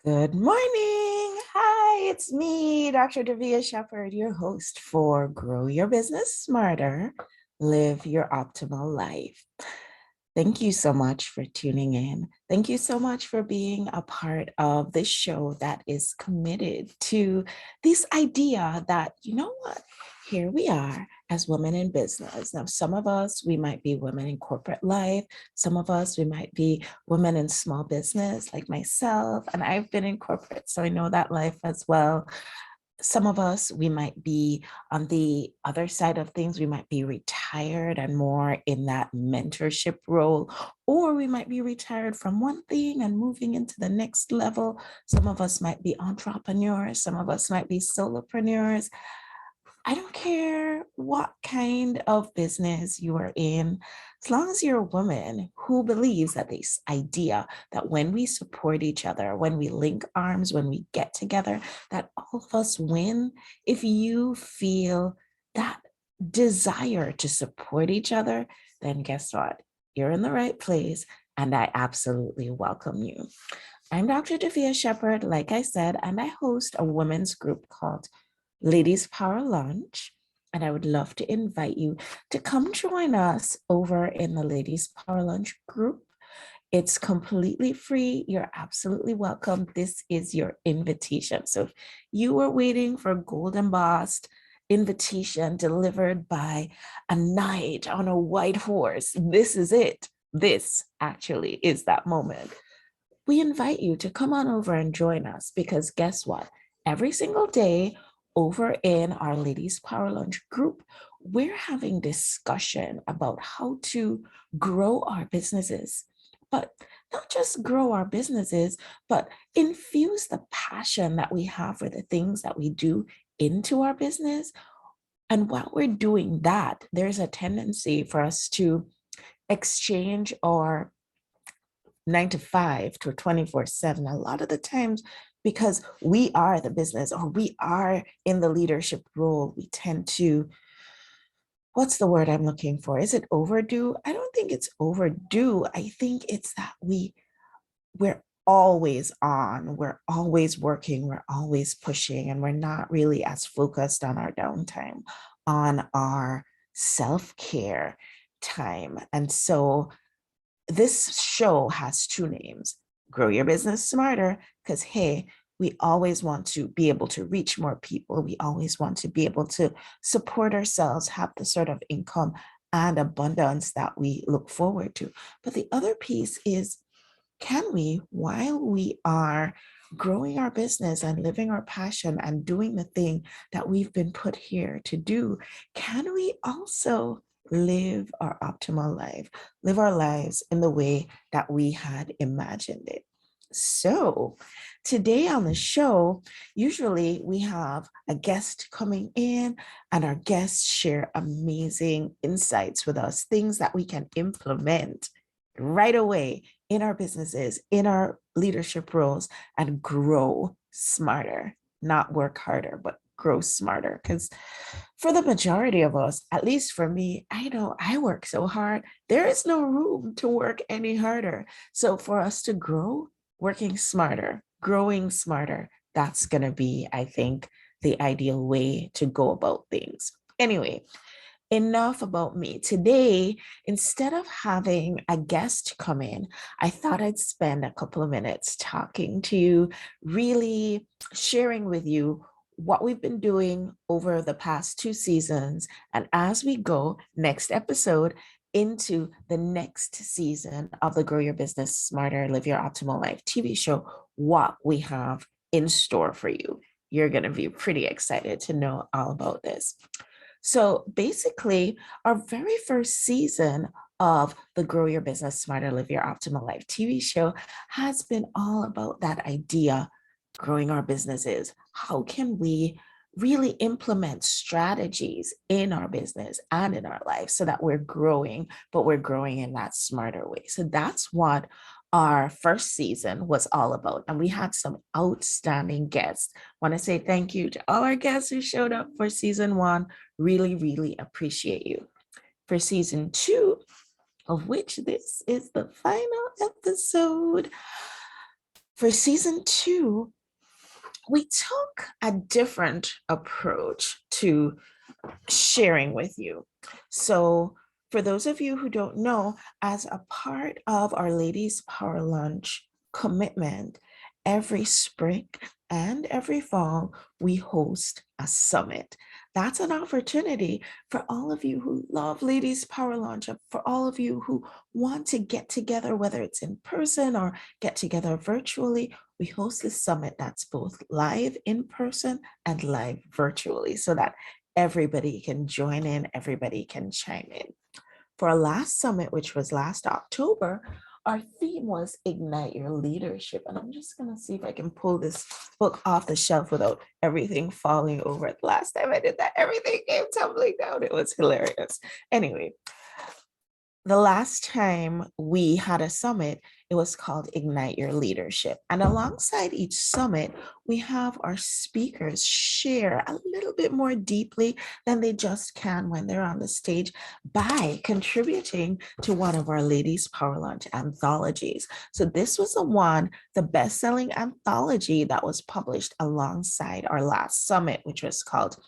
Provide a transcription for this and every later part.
Good morning. Hi, it's me, Dr. Davia Shepherd, your host for Grow Your Business Smarter, Live Your Optimal Life. Thank you so much for tuning in. Thank you so much for being a part of this show that is committed to this idea that, you know what, here we are as women in business. Now, some of us, we might be women in corporate life. Some of us, we might be women in small business like myself. And I've been in corporate, so I know that life as well. Some of us, we might be on the other side of things. We might be retired and more in that mentorship role, or we might be retired from one thing and moving into the next level. Some of us might be entrepreneurs. Some of us might be solopreneurs. I don't care what kind of business you are in, as long as you're a woman who believes that this idea that when we support each other, when we link arms, when we get together, that all of us win. If you feel that desire to support each other, then guess what? You're in the right place, and I absolutely welcome you. I'm Dr. Davia Shepherd, like I said, and I host a women's group called Ladies Power Lunch, and I would love to invite you to come join us over in the Ladies Power Lunch group. It's completely free. You're absolutely welcome. This is your invitation. So if you were waiting for a gold embossed invitation delivered by a knight on a white horse, this is it. This actually is that moment. We invite you to come on over and join us, because guess what? Every single day, over in our Ladies Power Lunch group, we're having discussion about how to grow our businesses, but not just grow our businesses, but infuse the passion that we have for the things that we do into our business. And while we're doing that, there's a tendency for us to exchange our 9 to 5 to 24/7 a lot of the times, because we are the business or we are in the leadership role. We tend to, what's the word I'm looking for? Is it overdue? I don't think it's overdue. I think it's that we're always on, we're always working, we're always pushing, and we're not really as focused on our downtime, on our self-care time. And so this show has two names: Grow Your Business Smarter, because hey, we always want to be able to reach more people. We always want to be able to support ourselves, have the sort of income and abundance that we look forward to. But the other piece is, can we, while we are growing our business and living our passion and doing the thing that we've been put here to do, can we also live our optimal life, live our lives in the way that we had imagined it? So today on the show, usually we have a guest coming in, and our guests share amazing insights with us, things that we can implement right away in our businesses, in our leadership roles, and grow smarter, not work harder, but grow smarter. Because for the majority of us, at least for me, I know I work so hard, there is no room to work any harder. So for us to grow, working smarter, growing smarter, that's going to be, I think, the ideal way to go about things. Anyway, enough about me. Today, instead of having a guest come in, I thought I'd spend a couple of minutes talking to you, really sharing with you what we've been doing over the past 2 seasons. And as we go next episode into the next season of the Grow Your Business Smarter, Live Your Optimal Life TV show, what we have in store for you. you're going to be pretty excited to know all about this. So basically, our very first season of the Grow Your Business Smarter, Live Your Optimal Life TV show has been all about that idea, growing our businesses. How can we really implement strategies in our business and in our life so that we're growing, but we're growing in that smarter way? So that's what our first season was all about. And we had some outstanding guests. I want to say thank you to all our guests who showed up for season one. Really, really appreciate you. For season two, of which this is the final episode, for season two, we took a different approach to sharing with you. So for those of you who don't know, as a part of our Ladies Power Lunch commitment, every spring and every fall, we host a summit. That's an opportunity for all of you who love Ladies Power Lunch, for all of you who want to get together, whether it's in person or get together virtually. We host this summit that's both live in person and live virtually so that everybody can join in, everybody can chime in. For our last summit, which was last October, our theme was Ignite Your Leadership. And I'm just going to see if I can pull this book off the shelf without everything falling over. The last time I did that, everything came tumbling down. It was hilarious. Anyway, the last time we had a summit, it was called Ignite Your Leadership. And alongside each summit, we have our speakers share a little bit more deeply than they just can when they're on the stage by contributing to one of our Ladies Power Lunch anthologies. So this was the best-selling anthology that was published alongside our last summit, which was called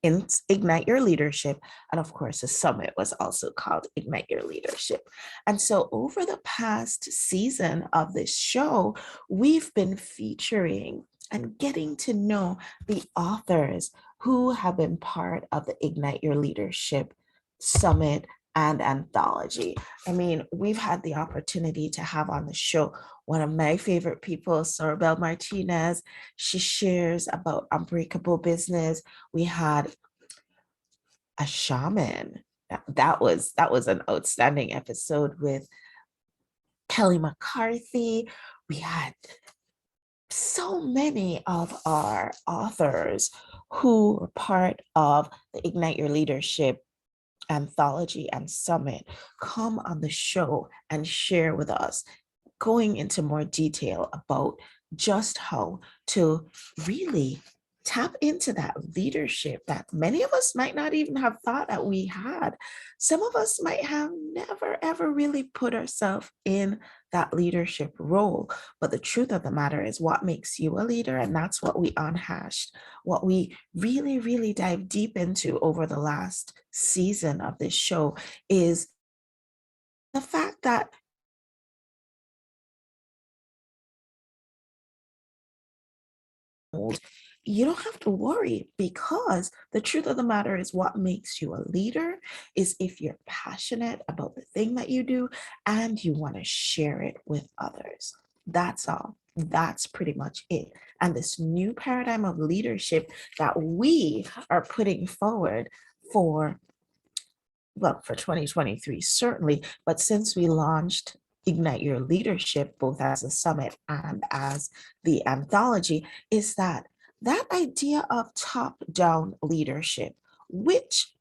Ignite Your Leadership. And of course, the summit was also called Ignite Your Leadership. And so over the past season of this show, we've been featuring and getting to know the authors who have been part of the Ignite Your Leadership Summit and anthology. I mean, we've had the opportunity to have on the show one of my favorite people, Sorabel Martinez. She shares about unbreakable business. We had a shaman. That was an outstanding episode with Kelly McCarthy. We had so many of our authors who were part of the Ignite Your Leadership anthology and summit come on the show and share with us, going into more detail about just how to really tap into that leadership that many of us might not even have thought that we had. Some of us might have never, ever really put ourselves in that leadership role. But the truth of the matter is what makes you a leader. And that's what we unhashed, what we really, really dive deep into over the last season of this show is the fact that you don't have to worry, because the truth of the matter is what makes you a leader is if you're passionate about the thing that you do and you want to share it with others. That's all. That's pretty much it. And this new paradigm of leadership that we are putting forward for 2023, certainly, but since we launched Ignite Your Leadership, both as a summit and as the anthology, is that idea of top-down leadership, which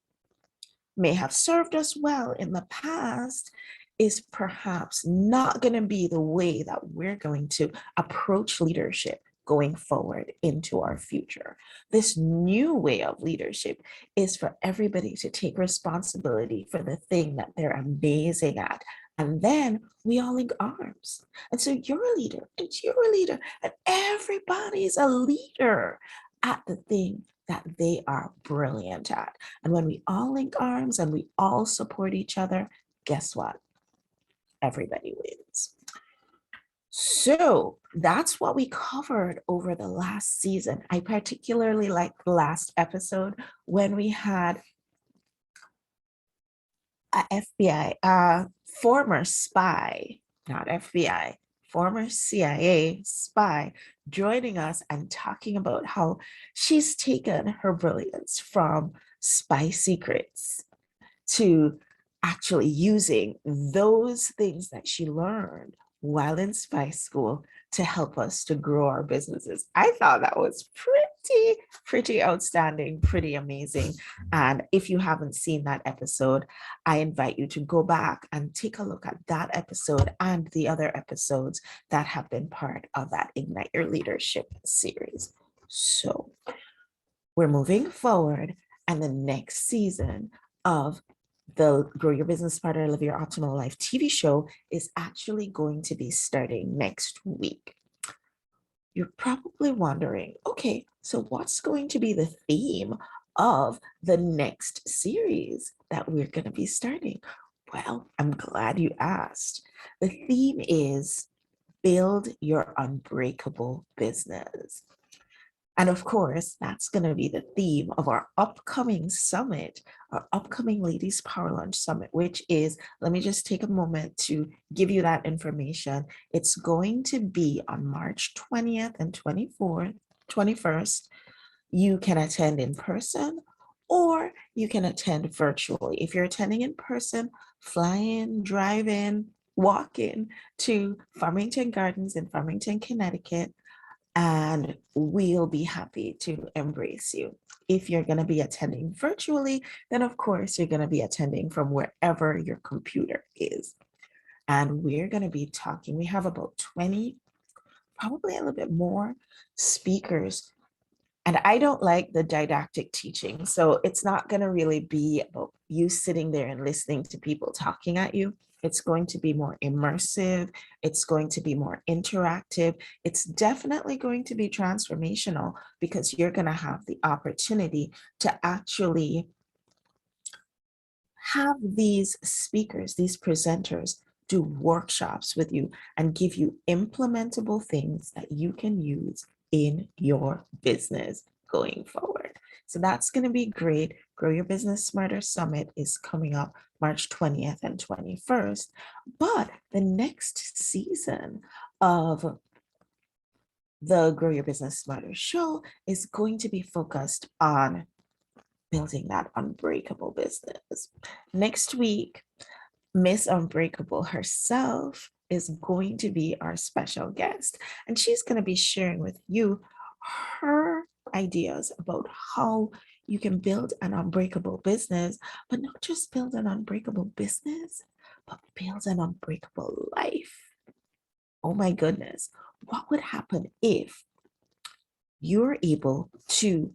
may have served us well in the past, is perhaps not going to be the way that we're going to approach leadership going forward into our future. This new way of leadership is for everybody to take responsibility for the thing that they're amazing at. And then we all link arms. And so you're a leader, and you're a leader, and everybody's a leader at the thing that they are brilliant at. And when we all link arms and we all support each other, guess what? Everybody wins. So that's what we covered over the last season. I particularly liked the last episode when we had a FBI, former spy, not FBI, former CIA spy, joining us and talking about how she's taken her brilliance from spy secrets to actually using those things that she learned while in spy school to help us to grow our businesses. I thought that was pretty outstanding, pretty amazing. And if you haven't seen that episode, I invite you to go back and take a look at that episode and the other episodes that have been part of that Ignite Your Leadership series. So we're moving forward, and the next season of the Grow Your Business Smarter, Live Your Optimal Life TV show is actually going to be starting next week. You're probably wondering, okay, so what's going to be the theme of the next series that we're going to be starting? Well, I'm glad you asked. The theme is build your unbreakable business. And of course, that's going to be the theme of our upcoming summit, our upcoming Ladies Power Lunch Summit, which is, let me just take a moment to give you that information. It's going to be on March 20th and 21st. You can attend in person or you can attend virtually. If you're attending in person, fly in, drive in, walk in to Farmington Gardens in Farmington, Connecticut, and we'll be happy to embrace you. If you're going to be attending virtually, then of course you're going to be attending from wherever your computer is. And we're going to be talking, we have about 20, probably a little bit more speakers. And I don't like the didactic teaching. So it's not going to really be about you sitting there and listening to people talking at you. It's going to be more immersive. It's going to be more interactive. It's definitely going to be transformational because you're going to have the opportunity to actually have these speakers, these presenters, do workshops with you and give you implementable things that you can use in your business going forward. So that's going to be great. Grow Your Business Smarter Summit is coming up March 20th and 21st. But the next season of the Grow Your Business Smarter show is going to be focused on building that unbreakable business. Next week, Miss Unbreakable herself is going to be our special guest, and she's going to be sharing with you her ideas about how you can build an unbreakable business, but not just build an unbreakable business, but build an unbreakable life. Oh my goodness, what would happen if you're able to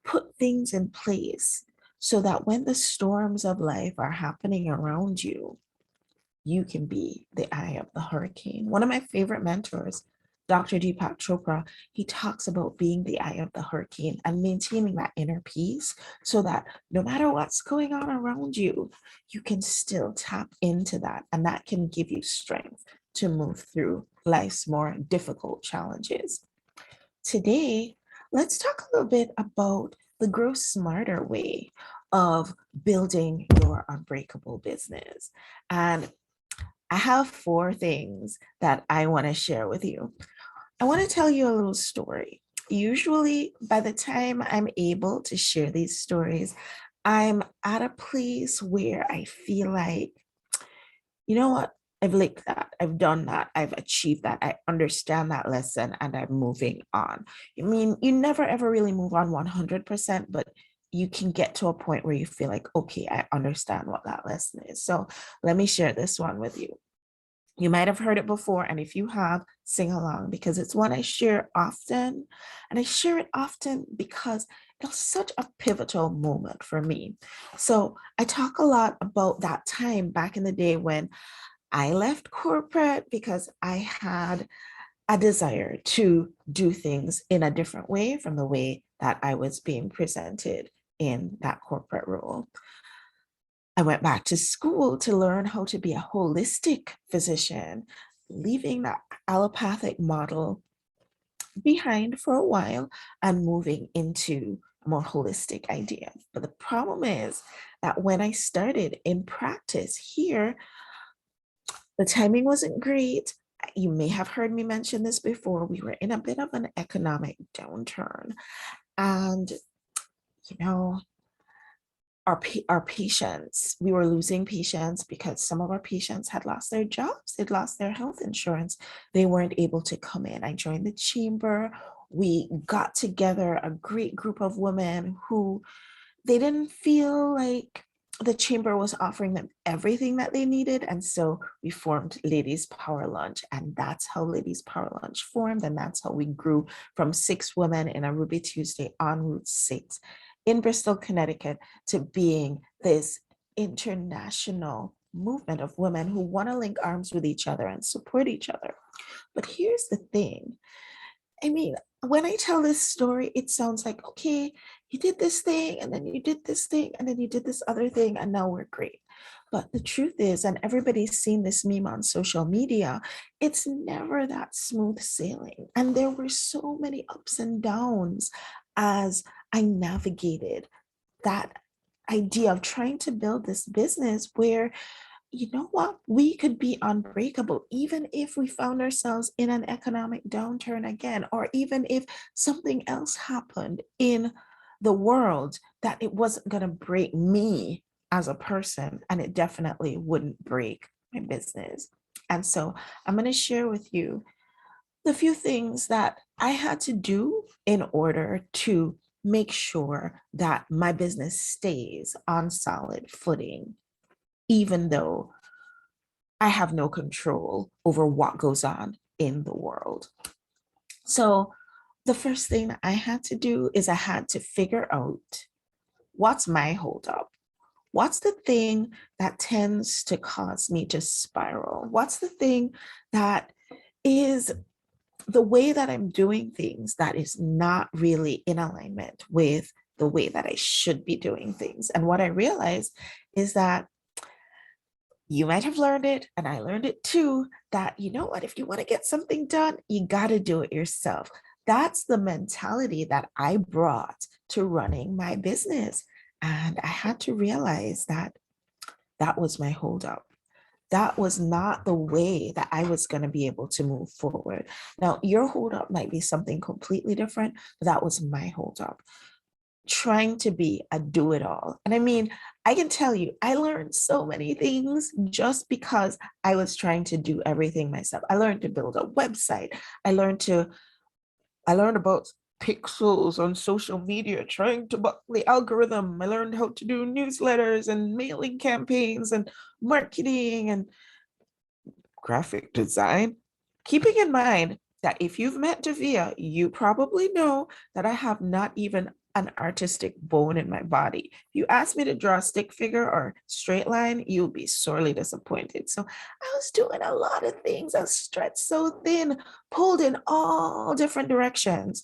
put things in place so that when the storms of life are happening around you, you can be the eye of the hurricane. One of my favorite mentors, Dr. Deepak Chopra, he talks about being the eye of the hurricane and maintaining that inner peace so that no matter what's going on around you, you can still tap into that. And that can give you strength to move through life's more difficult challenges. Today, let's talk a little bit about the Grow Smarter way of building your unbreakable business. And I have 4 things that I want to share with you. I want to tell you a little story. Usually, by the time I'm able to share these stories, I'm at a place where I feel like, you know what? I've licked that. I've done that. I've achieved that. I understand that lesson and I'm moving on. I mean, you never ever really move on 100%, but you can get to a point where you feel like, okay, I understand what that lesson is. So let me share this one with you. You might have heard it before, and if you have, sing along because it's one I share often. And I share it often because it was such a pivotal moment for me. So I talk a lot about that time back in the day when I left corporate because I had a desire to do things in a different way from the way that I was being presented in that corporate role. I went back to school to learn how to be a holistic physician, leaving that allopathic model behind for a while and moving into a more holistic idea. But the problem is that when I started in practice here, the timing wasn't great you may have heard me mention this before, we were in a bit of an economic downturn. And, you know, our patients, we were losing patients because some of our patients had lost their jobs, they'd lost their health insurance, they weren't able to come in. I joined the chamber. We got together a great group of women who they didn't feel like the chamber was offering them everything that they needed. And so we formed Ladies Power Lunch. And that's how Ladies Power Lunch formed. And that's how we grew from 6 women in a Ruby Tuesday on Route 6 in Bristol, Connecticut, to being this international movement of women who want to link arms with each other and support each other. But here's the thing. I mean, when I tell this story, it sounds like, okay, you did this thing, and then you did this thing, and then you did this other thing, and now we're great. But the truth is, and everybody's seen this meme on social media, it's never that smooth sailing. And there were so many ups and downs as I navigated that idea of trying to build this business where, you know what, we could be unbreakable even if we found ourselves in an economic downturn again, or even if something else happened in the world, that it wasn't going to break me as a person, and it definitely wouldn't break my business. And so I'm going to share with you the few things that I had to do in order to make sure that my business stays on solid footing, even though I have no control over what goes on in the world. So the first thing that I had to do is I had to figure out what's my holdup. What's the thing that tends to cause me to spiral? What's the thing that is the way that I'm doing things that is not really in alignment with the way that I should be doing things? And what I realized is that you might have learned it, and I learned it too, that, you know what, if you want to get something done, you got to do it yourself. That's the mentality that I brought to running my business. And I had to realize that that was my holdup. That was not the way that I was going to be able to move forward. Now, your holdup might be something completely different, but that was my holdup. Trying to be a do-it-all. And I mean, I can tell you, I learned so many things just because I was trying to do everything myself. I learned to build a website. I learned about pixels on social media, trying to buck the algorithm. I learned how to do newsletters and mailing campaigns and marketing and graphic design. Keeping in mind that if you've met Davia, you probably know that I have not even an artistic bone in my body. If you ask me to draw a stick figure or straight line, you'll be sorely disappointed. So I was doing a lot of things. I was stretched so thin, pulled in all different directions,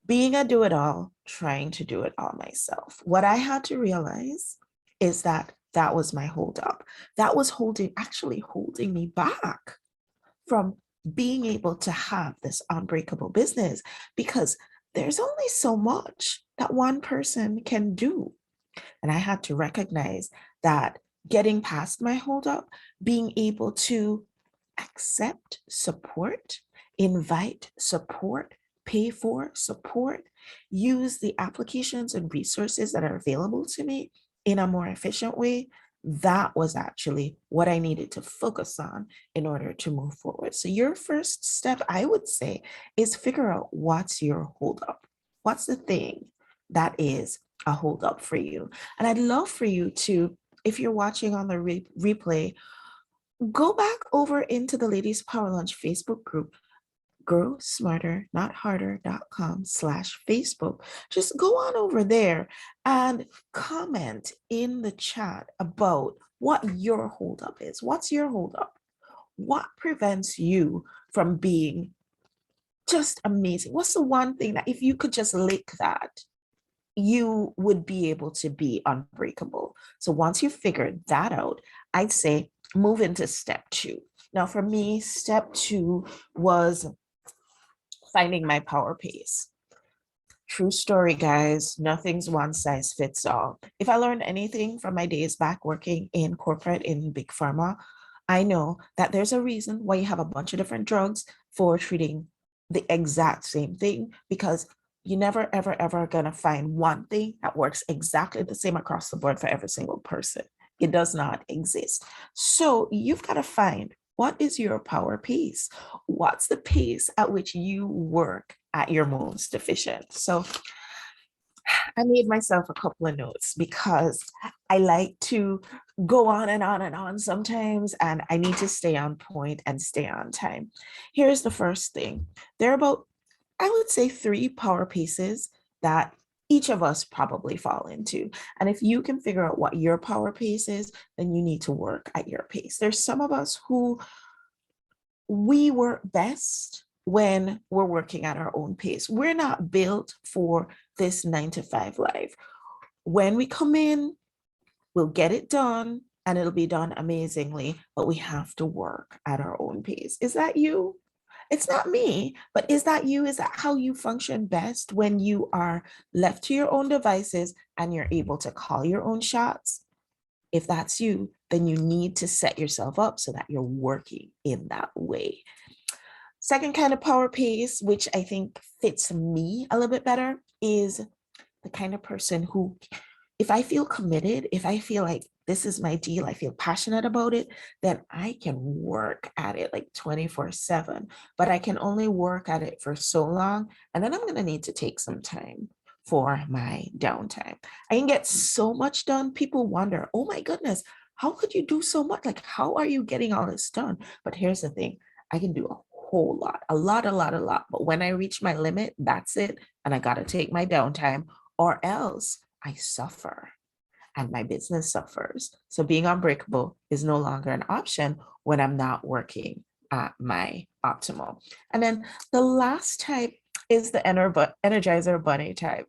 being a do-it-all, trying to do it all myself. What I had to realize is that that was my holdup. That was actually holding me back from being able to have this unbreakable business, because there's only so much that one person can do. And I had to recognize that getting past my holdup, being able to accept support, invite support, pay for support, use the applications and resources that are available to me in a more efficient way, that was actually what I needed to focus on in order to move forward. So your first step, I would say, is figure out what's your holdup. What's the thing that is a holdup for you? And I'd love for you to, if you're watching on the replay, go back over into the Ladies Power Lunch Facebook group, growsmarternotharder.com/Facebook. Just go on over there and comment in the chat about what your holdup is. What's your holdup? What prevents you from being just amazing? What's the one thing that if you could just lick that, you would be able to be unbreakable? So once you figured that out, I'd say move into step 2. Now, for me, step 2 was finding my power pace. True story, guys. Nothing's one size fits all. If I learned anything from my days back working in corporate in big pharma, I know that there's a reason why you have a bunch of different drugs for treating the exact same thing, because you never, ever, ever gonna find one thing that works exactly the same across the board for every single person. It does not exist. So you've got to find, what is your power pace? What's the pace at which you work at your most efficient? So I made myself a couple of notes because I like to go on and on and on sometimes, and I need to stay on point and stay on time. Here's the first thing. There are about, I would say, three power pieces that each of us probably fall into. And if you can figure out what your power pace is, then you need to work at your pace. There's some of us who we work best when we're working at our own pace. We're not built for this 9 to 5 life. When we come in, we'll get it done and it'll be done amazingly, but we have to work at our own pace. Is that you? It's not me, but is that you? Is that how you function best when you are left to your own devices and you're able to call your own shots? If that's you, then you need to set yourself up so that you're working in that way. Second kind of power pace, which I think fits me a little bit better, is the kind of person who, if I feel committed, if I feel like this is my deal, I feel passionate about it, then I can work at it like 24/7, but I can only work at it for so long. And then I'm going to need to take some time for my downtime. I can get so much done. People wonder, oh my goodness, how could you do so much? Like, how are you getting all this done? But here's the thing, I can do a whole lot, a lot, a lot, a lot. But when I reach my limit, that's it. And I got to take my downtime, or else I suffer and my business suffers. So being unbreakable is no longer an option when I'm not working at my optimal. And then the last type is the energizer bunny type.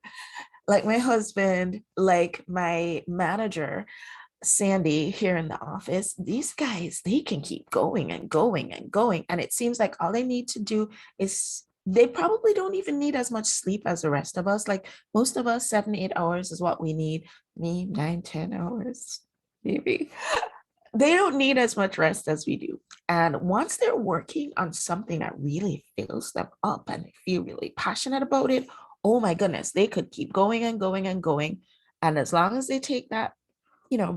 Like my husband, like my manager, Sandy, here in the office, these guys, they can keep going and going and going. And it seems like all they need to do is, they probably don't even need as much sleep as the rest of us. Like most of us, 7 to 8 hours is what we need. Me, 9 to 10 hours, maybe. They don't need as much rest as we do. And once they're working on something that really fills them up and they feel really passionate about it, oh my goodness, they could keep going and going and going. And as long as they take that,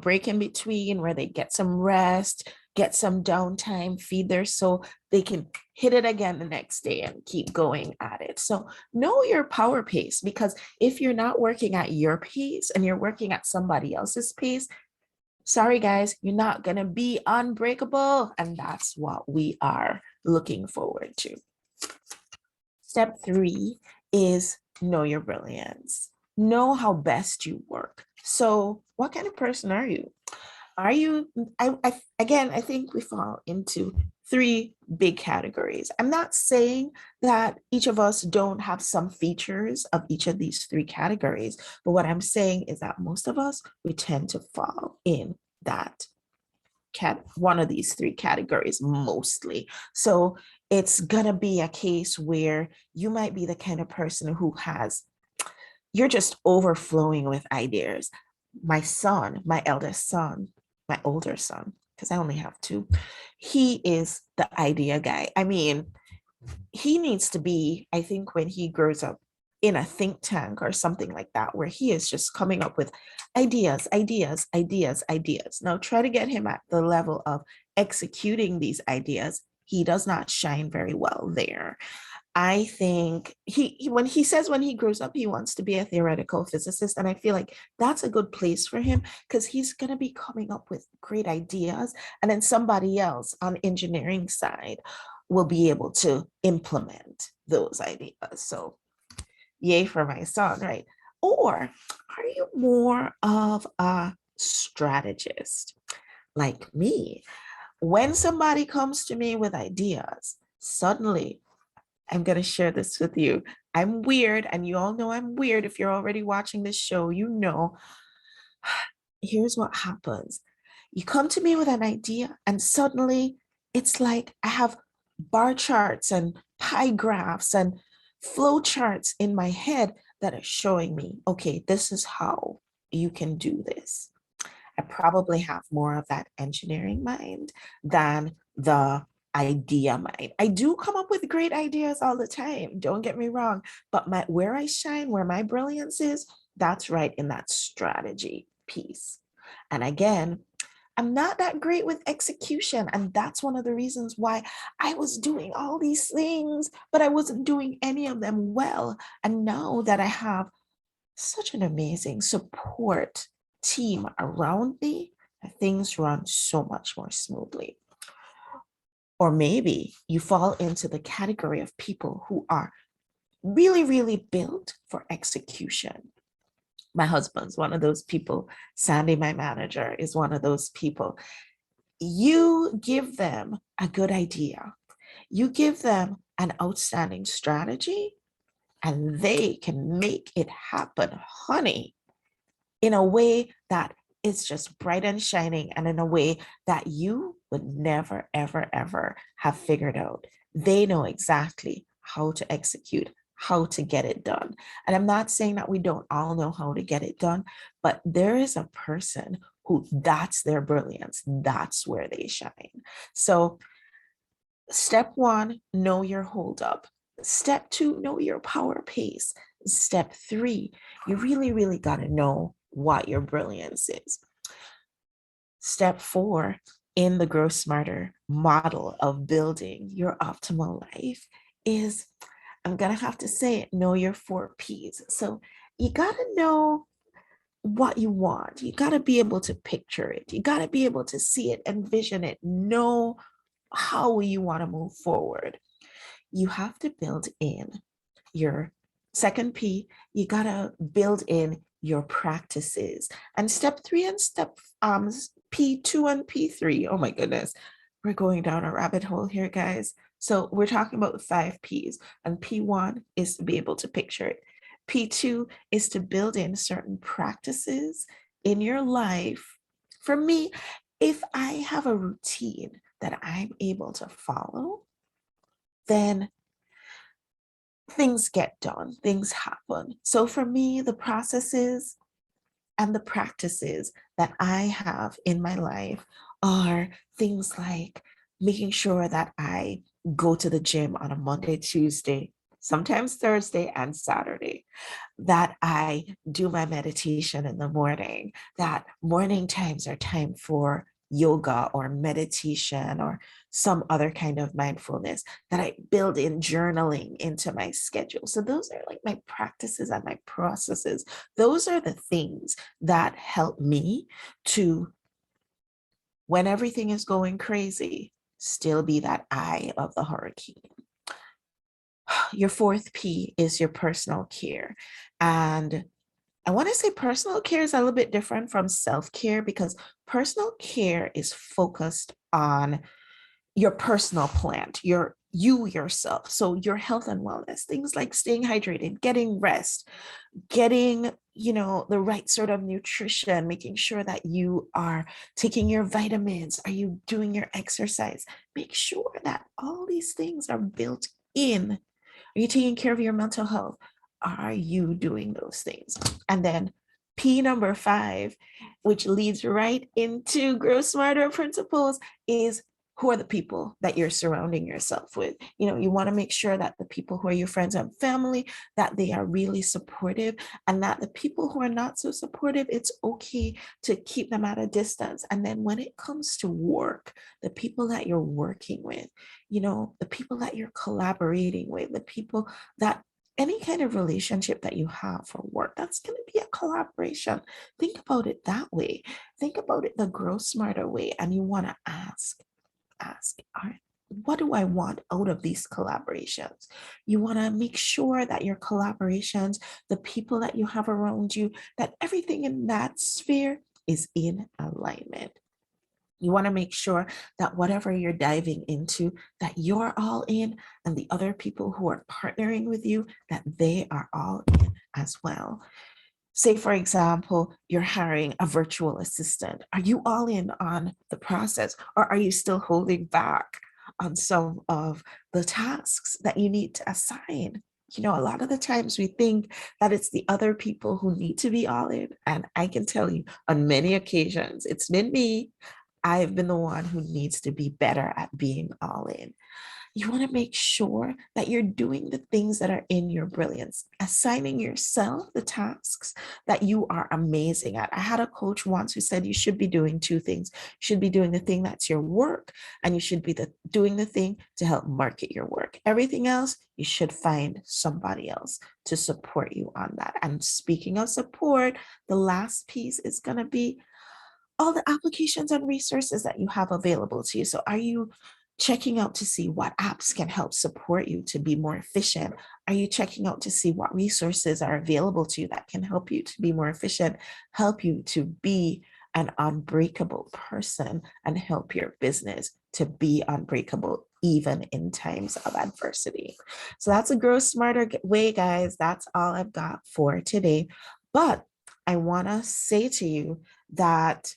break in between where they get some rest, get some downtime, feed their soul, they can hit it again the next day and keep going at it. So know your power pace, because if you're not working at your pace and you're working at somebody else's pace, sorry guys, you're not going to be unbreakable. And that's what we are looking forward to. Step 3 is know your brilliance. Know how best you work. So what kind of person are you? Are you, again, I think we fall into 3 big categories. I'm not saying that each of us don't have some features of each of these 3 categories, but what I'm saying is that most of us, we tend to fall in that one of these 3 categories mostly. So it's gonna be a case where you might be the kind of person who you're just overflowing with ideas. My son, my eldest son, my older son, because I only have 2, he is the idea guy. I mean, he needs to be, I think when he grows up, in a think tank or something like that, where he is just coming up with ideas, ideas, ideas, ideas. Now try to get him at the level of executing these ideas. He does not shine very well there. I think when he says when he grows up, he wants to be a theoretical physicist. And I feel like that's a good place for him, because he's going to be coming up with great ideas. And then somebody else on engineering side will be able to implement those ideas. So yay for my son, right? Or are you more of a strategist like me? When somebody comes to me with ideas, suddenly I'm going to share this with you. I'm weird, and you all know I'm weird. If you're already watching this show, you know. Here's what happens. You come to me with an idea, and suddenly it's like I have bar charts and pie graphs and flow charts in my head that are showing me, okay, this is how you can do this. I probably have more of that engineering mind than the idea mind. I do come up with great ideas all the time, don't get me wrong, but where I shine, where my brilliance is, that's right in that strategy piece. And again, I'm not that great with execution. And that's one of the reasons why I was doing all these things, but I wasn't doing any of them well. And now that I have such an amazing support team around me, things run so much more smoothly. Or maybe you fall into the category of people who are really, really built for execution. My husband's one of those people. Sandy, my manager, is one of those people. You give them a good idea, you give them an outstanding strategy, and they can make it happen, honey, in a way that is just bright and shining, and in a way that you would never, ever, ever have figured out. They know exactly how to execute, how to get it done. And I'm not saying that we don't all know how to get it done, but there is a person who that's their brilliance, that's where they shine. So step one, know your holdup. Step two, know your power pace. Step three, you really, really got to know what your brilliance is. Step four, in the Grow Smarter model of building your optimal life, is, I'm going to have to say it, know your 4 Ps. So you got to know what you want. You got to be able to picture it. You got to be able to see it, envision it, know how you want to move forward. You have to build in your second P. You got to build in your practices. And step three and step P2 and P3. Oh my goodness. We're going down a rabbit hole here, guys. So we're talking about the 5 Ps, and P1 is to be able to picture it. P2 is to build in certain practices in your life. For me, if I have a routine that I'm able to follow, then things get done, things happen. So for me, the processes and the practices that I have in my life are things like making sure that I go to the gym on a Monday, Tuesday, sometimes Thursday and Saturday, that I do my meditation in the morning, that morning times are time for yoga or meditation or some other kind of mindfulness, that I build in journaling into my schedule. So those are like my practices and my processes. Those are the things that help me to, when everything is going crazy, still be that eye of the hurricane. Your 4th P is your personal care. And I want to say personal care is a little bit different from self-care, because personal care is focused on your personal plant, you yourself. So your health and wellness, things like staying hydrated, getting rest, getting, the right sort of nutrition, making sure that you are taking your vitamins, are you doing your exercise? Make sure that all these things are built in. Are you taking care of your mental health? Are you doing those things? And then P number 5, which leads right into Grow Smarter principles, is who are the people that you're surrounding yourself with. You want to make sure that the people who are your friends and family, that they are really supportive, and that the people who are not so supportive, it's okay to keep them at a distance. And then when it comes to work, the people that you're working with, the people that you're collaborating with, the people that, any kind of relationship that you have for work, that's going to be a collaboration. Think about it that way. Think about it the Grow Smarter way. And you want to ask, all right, what do I want out of these collaborations? You want to make sure that your collaborations, the people that you have around you, that everything in that sphere is in alignment. You want to make sure that whatever you're diving into, that you're all in, and the other people who are partnering with you, that they are all in as well. Say, for example, you're hiring a virtual assistant. Are you all in on the process, or are you still holding back on some of the tasks that you need to assign? A lot of the times we think that it's the other people who need to be all in. And I can tell you on many occasions, it's been me. I've been the one who needs to be better at being all in. You want to make sure that you're doing the things that are in your brilliance, assigning yourself the tasks that you are amazing at. I had a coach once who said you should be doing two things. You should be doing the thing that's your work, and you should be doing the thing to help market your work. Everything else, you should find somebody else to support you on that. And speaking of support, the last piece is going to be all the applications and resources that you have available to you. So are you checking out to see what apps can help support you to be more efficient? Are you checking out to see what resources are available to you that can help you to be more efficient, help you to be an unbreakable person, and help your business to be unbreakable even in times of adversity? So that's a grow smarter way, guys. That's all I've got for today. But I want to say to you that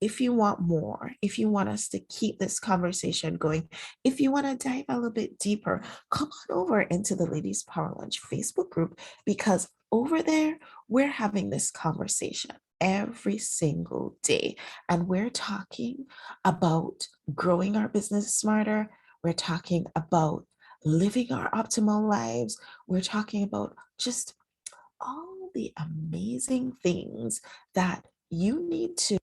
if you want more, if you want us to keep this conversation going, if you want to dive a little bit deeper, come on over into the Ladies Power Lunch Facebook group, because over there, we're having this conversation every single day. And we're talking about growing our business smarter. We're talking about living our optimal lives. We're talking about just all the amazing things that you need to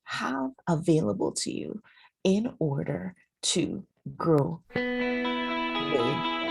have available to you in order to grow, live,